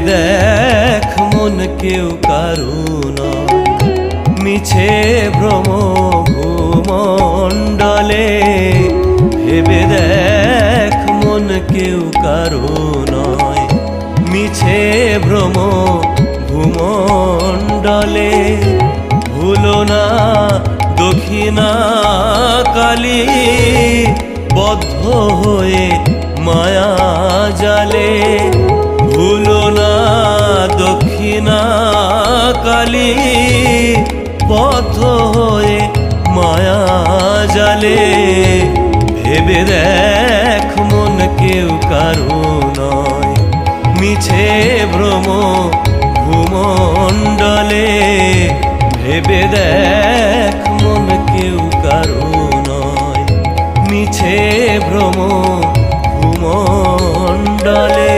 দেখ মন কেউ কারু নয়, মিছে ভ্রম ভূমণ্ডলে। ভেবে দেখ মন কেউ কারু নয়, মিছে ভ্রম ভূমণ্ডলে। ভুলো না দক্ষিণা কালী, বদ্ধ হয়ে মায়া জালে। ভুলো না দক্ষিণা কালী, বদ্ধ হয়ে মায়া জালে। ভেবে দেখ মন কেউ কারু নয়, মিছে ভ্রম ভূমণ্ডলে। ভেবে দেখ মন কেউ কারু নয়, মিছে ভ্রম ভূমণ্ডলে।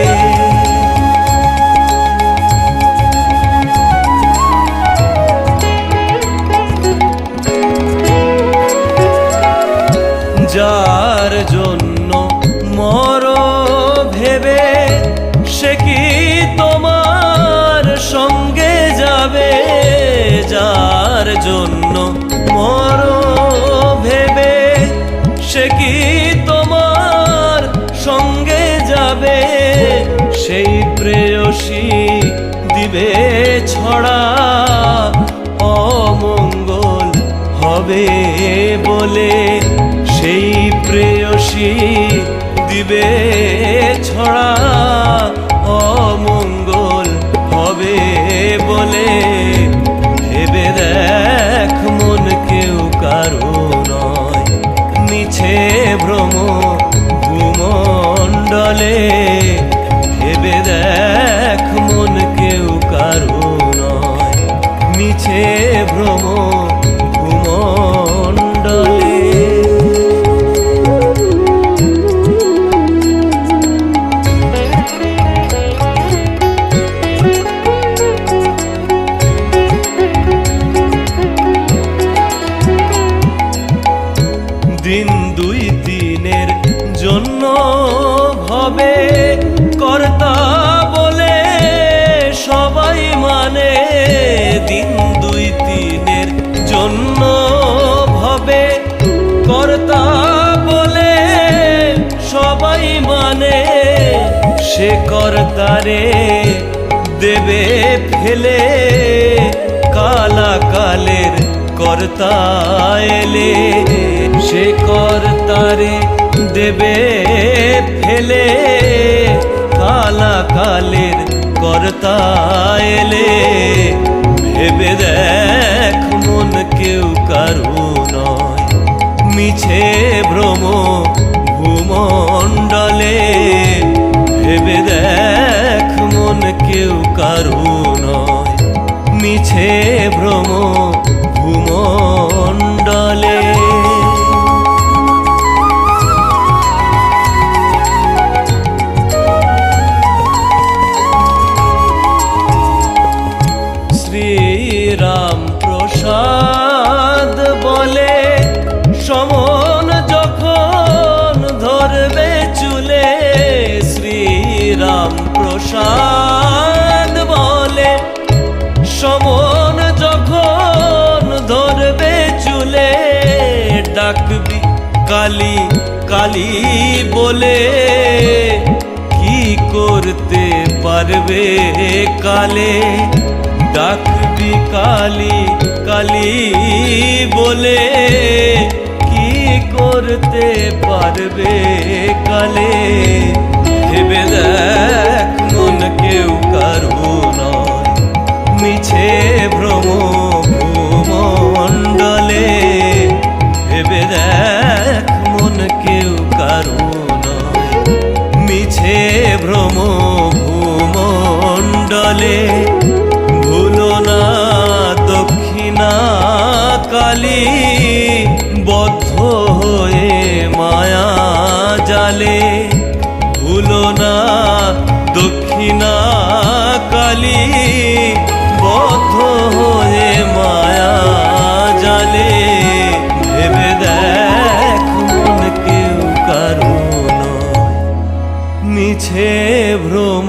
যার জন্য মর ভেবে, সে কি তোমার সঙ্গে যাবে? যার জন্য মর ভেবে, সে কি তোমার সঙ্গে যাবে? সেই প্রেয়সী দিবে ছড়া, অমঙ্গল হবে বলে। সেই প্রেয়সী দিবে ছড়া, অমঙ্গল হবে বলে। ভেবে দেখ মন কেউ কারু নয়, মিছে ভ্রম ভূমণ্ডলে। ভেবে দেখ মন কেউ কারু নয়, মিছে ভ্রম ভূমণ্ডলে। দিন দুই দিনের জন্য ভবে, কর্তা বলে সবাই মানে। দিন দুই দিনের জন্য ভবে, কর্তা বলে সবাই মানে। সে কর্তারে দেবে ফেলে, কালাকালের কর্তা এলে। সে কর্তারে দেবে ফেলে, কালাকালের কর্তা এলে। ভেবে দেখ মন কেউ কারু নয়, মিছে ভ্রম ভূমণ্ডলে। ভেবে দেখ মন কেউ কারু নয়, মিছে ভ্রম ভূমণ্ডলে। শ্রীরাম প্রসাদ বলে, সমন যখন ধরবে চুলে। শ্রীরাম প্রসাদ বলে, সমন যখন ধরবে চুলে। ডাকবি কালী কালী বলে, কি করতে পারবে কালে? ডাকবি কালী কালী বলে, কি করতে পারবে কালে? ভেবে দেখ মন কেউ কারু নয়, মিছে ভ্রম ভূমণ্ডলে। ভেবে দেখ মন কেউ কারু নয়, মিছে ভ্রম ভূমণ্ডলে। ভুলো না দক্ষিণা কালী, বদ্ধ হয়ে মায়া জালে। ভুলো না দক্ষিণা কালী, বদ্ধ হয়ে মায়া জালে। ভেবে দেখ মন কেউ কারু নয়, মিছে ভ্রম